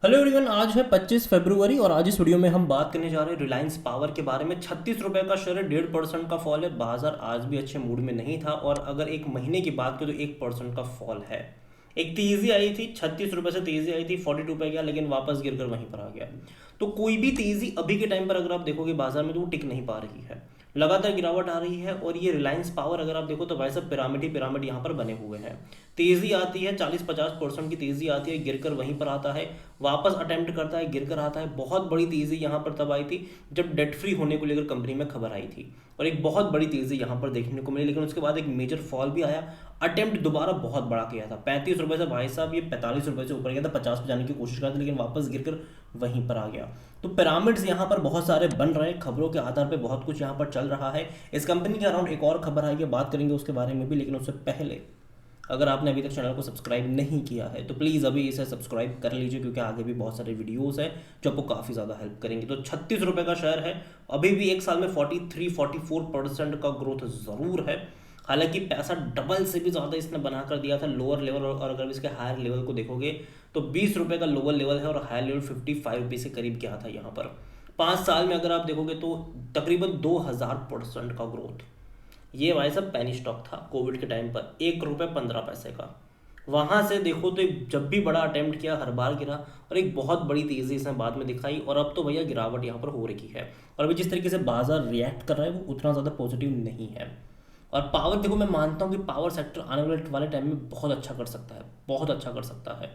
Hello everyone, आज है 25 फरवरी और आज इस वीडियो में हम बात करने जा रहे हैं रिलायंस पावर के बारे में। 36 रुपये का शेयर है, 1.5% का फॉल है। बाजार आज भी अच्छे मूड में नहीं था और अगर एक महीने की बात करें तो 1% का फॉल है। एक तेजी आई थी, 36 रुपये से तेजी आई थी, 42 पे गया लेकिन वापस गिरकर वहीं पर आ गया। तो कोई भी तेजी अभी के टाइम पर अगर आप देखोगे बाजार में तो वो टिक नहीं पा रही है, लगातार गिरावट आ रही है। और ये रिलायंस पावर अगर आप देखो तो भाई साहब पिरामिड ही पिरामिड यहाँ पर बने हुए हैं। तेजी आती है, 40-50% की तेजी आती है, गिरकर वहीं पर आता है, वापस अटेम्प्ट करता है, गिरकर आता है। बहुत बड़ी तेजी यहाँ पर तब आई थी जब डेट फ्री होने को लेकर कंपनी में खबर आई थी और एक बहुत बड़ी तेजी यहाँ पर देखने को मिली, लेकिन उसके बाद एक मेजर फॉल भी आया। अटेम्प्ट दोबारा बहुत बड़ा किया था, 35 रुपये से भाई साहब ये 45 रुपये से ऊपर गया था, 50 पे जाने की कोशिश कर थी लेकिन वापस गिरकर वहीं पर आ गया। तो पिरामिड्स यहाँ पर बहुत सारे बन रहे हैं, खबरों के आधार पर बहुत कुछ यहाँ पर चल रहा है। इस कंपनी के अराउंड एक और खबर आई है, बात करेंगे उसके बारे में भी, लेकिन उससे पहले अगर आपने अभी तक चैनल को सब्सक्राइब नहीं किया है तो प्लीज़ अभी इसे सब्सक्राइब कर लीजिए, क्योंकि आगे भी बहुत सारे वीडियोस हैं जो आपको काफ़ी ज़्यादा हेल्प करेंगे। तो 36 रुपये का शेयर है, अभी भी एक साल में 43-44% का ग्रोथ ज़रूर है। हालांकि पैसा डबल से भी ज़्यादा इसने बना कर दिया था लोअर लेवल, और अगर इसके हायर लेवल को देखोगे तो 20 रुपये का लोअर लेवल है और हायर लेवल 55 रुपये से करीब क्या था यहाँ पर। 5 साल में अगर आप देखोगे तो तकरीबन 2000% का ग्रोथ। ये भाई साहब पैनी स्टॉक था कोविड के टाइम पर, 1 रुपये 15 पैसे का। वहां से देखो तो जब भी बड़ा अटेम्प्ट किया हर बार गिरा, और एक बहुत बड़ी तेजी इसने बाद में दिखाई, और अब तो भैया गिरावट यहाँ पर हो रही है। और अभी जिस तरीके से बाजार रिएक्ट कर रहा है वो उतना ज़्यादा पॉजिटिव नहीं है। और पावर देखो, मैं मानता हूँ कि पावर सेक्टर आने वाले टाइम में बहुत अच्छा कर सकता है, बहुत अच्छा कर सकता है।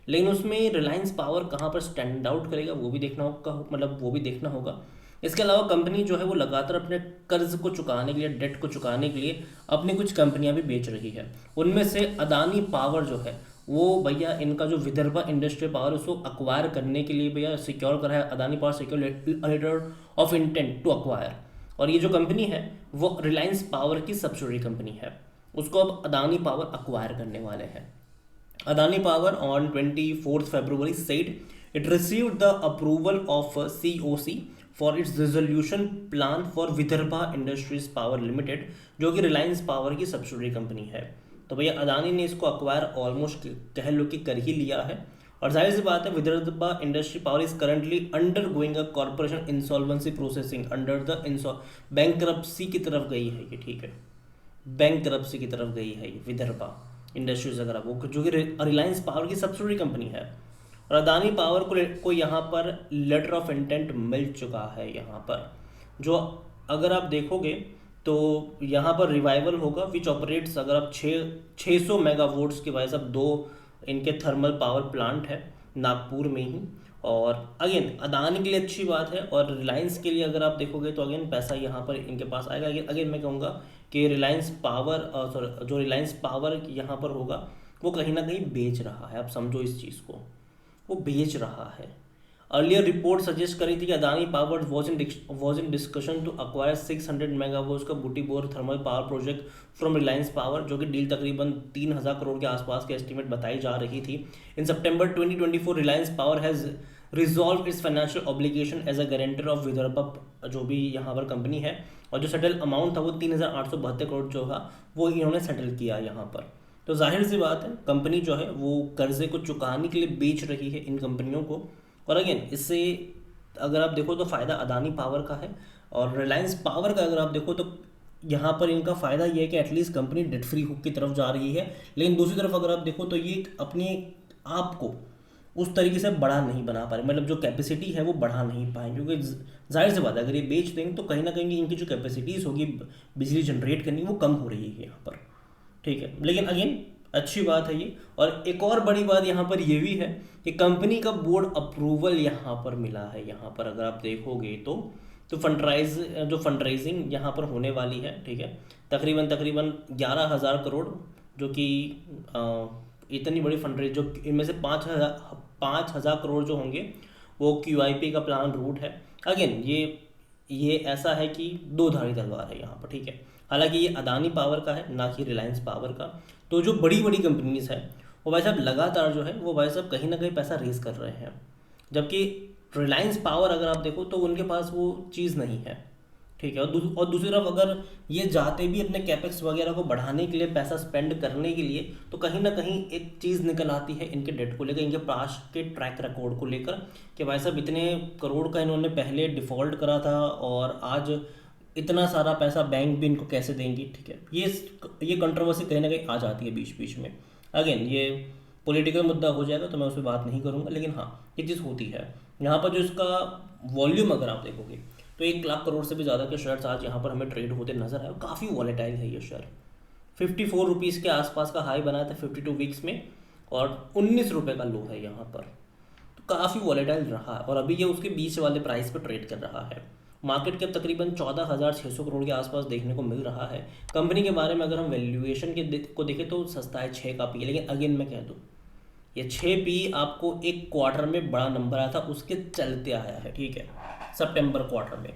लेकिन उसमें रिलायंस पावर कहाँ पर स्टैंड आउट करेगा वो भी देखना होगा, मतलब वो भी देखना होगा। इसके अलावा कंपनी जो है वो लगातार अपने कर्ज को चुकाने के लिए, डेट को चुकाने के लिए अपनी कुछ कंपनियां भी बेच रही है। उनमें से अदानी पावर जो है वो भैया, इनका जो विदर्भा इंडस्ट्रियल पावर उसको अक्वायर करने के लिए भैया सिक्योर करा है। Adani power secure letter of intent to acquire. और ये जो कंपनी है वो रिलायंस पावर की सब्सिडरी कंपनी है, उसको अब अदानी पावर अक्वायर करने वाले हैं। Adani Power on 24th February said it received the approval of COC for its resolution plan for Vidarbha Industries Power Limited, जो कि रिलायंस पावर की सब्सिडरी कंपनी है। तो भैया अदानी ने इसको अक्वायर ऑलमोस्ट कह लो कि कर ही लिया है। और जाहिर सी बात है Vidarbha industry power is currently under going a corporation insolvency processing under the bankruptcy की तरफ गई है ये, ठीक है, बैंकरप्सी की तरफ गई है ये विदर्भा इंडस्ट्रीज अगर आप वो, जो कि रिलायंस पावर की सब्सिडरी कंपनी है। और अदानी पावर को यहाँ पर लेटर ऑफ इंटेंट मिल चुका है यहाँ पर, जो अगर आप देखोगे तो यहाँ पर रिवाइवल होगा विच ऑपरेट्स, अगर आप 600 मेगावोट्स के भाई साहब दो इनके थर्मल पावर प्लांट है नागपुर में ही। और अगेन अदानी के लिए अच्छी बात है, और रिलायंस के लिए अगर आप देखोगे तो अगेन पैसा यहाँ पर इनके पास आएगा। अगेन मैं कहूँगा कि रिलायंस पावर, सॉरी, जो रिलायंस पावर यहाँ पर होगा वो कहीं ना कहीं बेच रहा है। आप समझो इस चीज़ को, वो बेच रहा है। अर्लियर रिपोर्ट सजेस्ट करी थी कि Adani power was in discussion to acquire 600 megawatt का Butibori thermal power project from Reliance power, जो कि डील तकरीबन 3000 करोड़ के आसपास के एस्टिमेट बताई जा रही थी। In September 2024 Reliance power has resolved its financial obligation as a guarantor of Vidarbha, जो भी यहाँ पर कंपनी है। और जो सेटल अमाउंट था वो 3872 करोड़ जो था वो इन्होंने सेटल किया यहाँ पर। तो जाहिर सी बात है कंपनी जो है वो कर्जे को चुकाने के लिए बेच रही है इन कंपनियों को। और अगेन इससे अगर आप देखो तो फ़ायदा अदानी पावर का है, और रिलायंस पावर का अगर आप देखो तो यहाँ पर इनका फ़ायदा ये है कि एटलीस्ट कंपनी डेट फ्री की तरफ जा रही है। लेकिन दूसरी तरफ अगर आप देखो तो ये अपने आप को उस तरीके से बड़ा नहीं बना पा रहे, मतलब जो कैपेसिटी है वो बढ़ा नहीं पाए, क्योंकि जाहिर सी बात है अगर ये बेच देंगे तो कहीं ना कहीं इनकी जो कैपेसिटीज़ होगी बिजली जनरेट करनी वो कम हो रही है यहाँ पर, ठीक है। लेकिन अगेन अच्छी बात है ये। और एक और बड़ी बात यहाँ पर ये भी है कि कंपनी का बोर्ड अप्रूवल यहाँ पर मिला है। यहाँ पर अगर आप देखोगे तो फंड राइजिंग यहाँ पर होने वाली है, ठीक है, तकरीबन 11,000 करोड़, जो कि इतनी बड़ी फंड राइज, जो इनमें से 5,000 करोड़ जो होंगे वो QIP का प्लान रूट है। अगेन ये ऐसा है कि दो धारी तलवार है यहाँ पर, ठीक है। हालांकि ये अदानी पावर का है ना कि रिलायंस पावर का। तो जो बड़ी बड़ी कंपनीज है वो भाई साहब लगातार जो है वो भाई साहब कहीं ना कहीं पैसा रेज कर रहे हैं, जबकि रिलायंस पावर अगर आप देखो तो उनके पास वो चीज़ नहीं है, ठीक है। और दूसरी तरफ अगर ये जाते भी अपने कैपेक्स वगैरह को बढ़ाने के लिए, पैसा स्पेंड करने के लिए, तो कहीं ना कहीं एक चीज़ निकल आती है इनके डेट को लेकर, इनके पास के ट्रैक रिकॉर्ड को लेकर, कि भाई साहब इतने करोड़ का इन्होंने पहले डिफ़ॉल्ट करा था और आज इतना सारा पैसा बैंक भी इनको कैसे देंगी। ठीक है, ये कंट्रोवर्सी कहीं ना कहीं आ जाती है बीच बीच में। अगेन ये पॉलिटिकल मुद्दा हो जाएगा तो मैं उस पर बात नहीं करूँगा, लेकिन हाँ ये चीज़ होती है। यहाँ पर जो इसका वॉल्यूम अगर आप देखोगे तो 1 लाख करोड़ से भी ज़्यादा के शेयर्स आज यहाँ पर हमें ट्रेड होते नजर आए। काफ़ी वॉलेटाइल है ये शेयर। 54 रुपीज़ के आसपास का हाई बनाया था 52 वीक्स में, और 19 रुपये का लो है यहाँ पर। तो काफ़ी वॉलेटाइल रहा है और अभी ये उसके बीच वाले प्राइस पर ट्रेड कर रहा है। मार्केट कैप तकरीबन 14,600 करोड़ के आसपास देखने को मिल रहा है। कंपनी के बारे में अगर हम वैल्यूएशन को देखें तो सस्ता है, 6 का पी। लेकिन अगेन मैं कह दूँ, ये 6 पी आपको एक क्वार्टर में बड़ा नंबर आया था उसके चलते आया है। ठीक है, सितंबर क्वार्टर में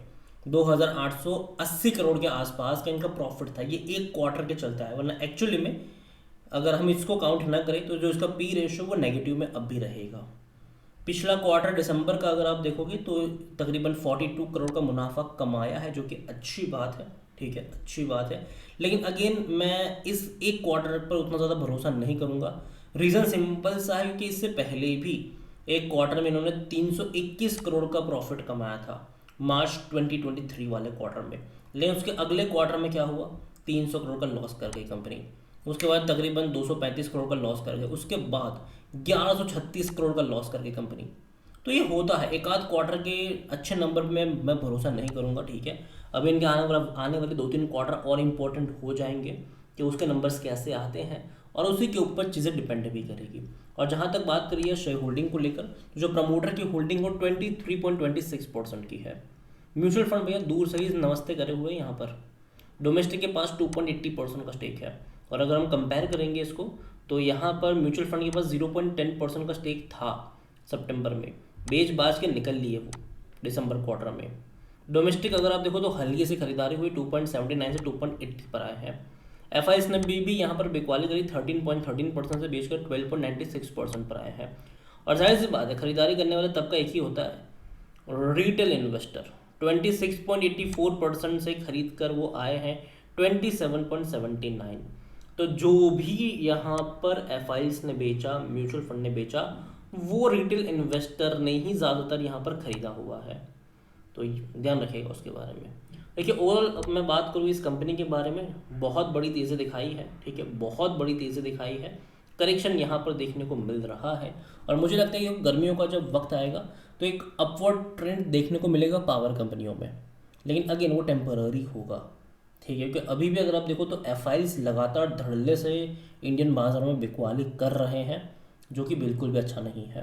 2,880 करोड़ के आसपास का इनका प्रॉफिट था, ये एक क्वार्टर के चलता है। वरना एक्चुअली में अगर हम इसको काउंट ना करें तो जो इसका पी रेशियो वो नेगेटिव में अब भी रहेगा। पिछला क्वार्टर दिसंबर का अगर आप देखोगे तो तकरीबन 42 करोड़ का मुनाफा कमाया है, जो कि अच्छी बात है। ठीक है, अच्छी बात है। लेकिन अगेन मैं इस एक क्वार्टर पर उतना ज़्यादा भरोसा नहीं करूँगा। रीज़न सिंपल सा है कि इससे पहले भी एक क्वार्टर में इन्होंने 321 करोड़ का प्रॉफिट कमाया था मार्च 2023 वाले क्वार्टर में। लेकिन उसके अगले क्वार्टर में क्या हुआ, 300 करोड़ का लॉस कर गई कंपनी। उसके बाद तकरीबन 235 करोड़ का लॉस कर गए। उसके बाद 1136 करोड़ का लॉस कर गई कंपनी। तो ये होता है, एक आध क्वार्टर के अच्छे नंबर में मैं भरोसा नहीं करूँगा। ठीक है, अभी इनके आने वाले 2-3 क्वार्टर और इम्पोर्टेंट हो जाएंगे कि उसके नंबर्स कैसे आते हैं, और उसी के ऊपर चीज़ें डिपेंड भी करेगी। और जहाँ तक बात करिए शेयर होल्डिंग को लेकर, जो प्रमोटर की होल्डिंग वो 23.26% की है। म्यूचुअल फंड भैया दूर से ही नमस्ते करे हुए यहाँ पर। डोमेस्टिक के पास 2.80% का स्टेक है, और अगर हम कंपेयर करेंगे इसको तो यहाँ पर म्यूचुअल फंड के पास 0.10% का स्टेक था सितंबर में, बेच बाज के निकल लिए वो दिसंबर क्वार्टर में। डोमेस्टिक अगर आप देखो तो हल्की से खरीदारी हुई, 2.79 से 2.80 पर आए हैं। एफआईएस ने भी यहाँ पर बिकवाली करी, 13.13% से बेचकर 12.96% पर आए हैं। और जाहिर सी बात है, खरीदारी करने वाले तबका एक ही होता है, रिटेल इन्वेस्टर। 26.84% से खरीद कर वो आए हैं 27.79। तो जो भी यहाँ पर एफआईएस ने बेचा, म्यूचुअल फंड ने बेचा, वो रिटेल इन्वेस्टर ने ही ज़्यादातर यहाँ पर खरीदा हुआ है। तो ध्यान रखिएगा उसके बारे में। देखिए ओवरऑल मैं बात करूँ इस कंपनी के बारे में, बहुत बड़ी तेज़ी दिखाई है। ठीक है, बहुत बड़ी तेज़ी दिखाई है। करेक्शन यहाँ पर देखने को मिल रहा है, और मुझे लगता है कि गर्मियों का जब वक्त आएगा तो एक अपवर्ड ट्रेंड देखने को मिलेगा पावर कंपनियों में। लेकिन अगेन वो टेम्पररी होगा। ठीक है, क्योंकि अभी भी अगर आप देखो तो एफआईएस लगातार धड़ल्ले से इंडियन बाज़ारों में बिकवाली कर रहे हैं, जो कि बिल्कुल भी अच्छा नहीं है।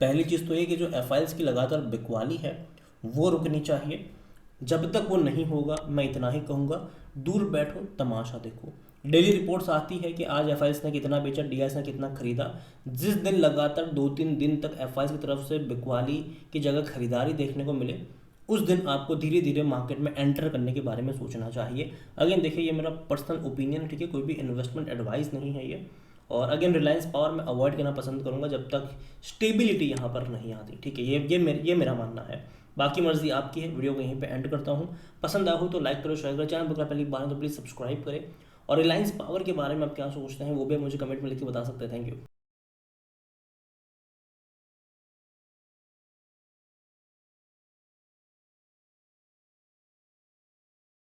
पहली चीज़ तो ये कि जो एफआईएस की लगातार बिकवाली है वो रुकनी चाहिए। जब तक वो नहीं होगा, मैं इतना ही कहूँगा, दूर बैठो तमाशा देखो। डेली रिपोर्ट्स आती है कि आज एफआईएस ने कितना बेचा, डीआईएस ने कितना खरीदा। जिस दिन लगातार 2-3 दिन तक एफआईएस की तरफ से बिकवाली की जगह खरीदारी देखने को मिले, उस दिन आपको धीरे धीरे मार्केट में एंटर करने के बारे में सोचना चाहिए। अगेन देखिए, ये मेरा पर्सनल ओपिनियन है। ठीक है, कोई भी इन्वेस्टमेंट एडवाइस नहीं है ये। और अगेन रिलायंस पावर मैं अवॉइड करना पसंद करूँगा जब तक स्टेबिलिटी यहाँ पर नहीं आती। ठीक है, ये मेरा मानना है। बाकी मर्जी आपकी है। वीडियो को यहीं पे एंड करता हूँ। पसंद आया हो तो लाइक करो, शेयर करो। चैनल पर पहली बार तो प्लीज़ सब्सक्राइब करें। और रिलायंस पावर के बारे में आप क्या सोचते हैं वो भी मुझे कमेंट में लिख के बता सकते हैं। Thank you.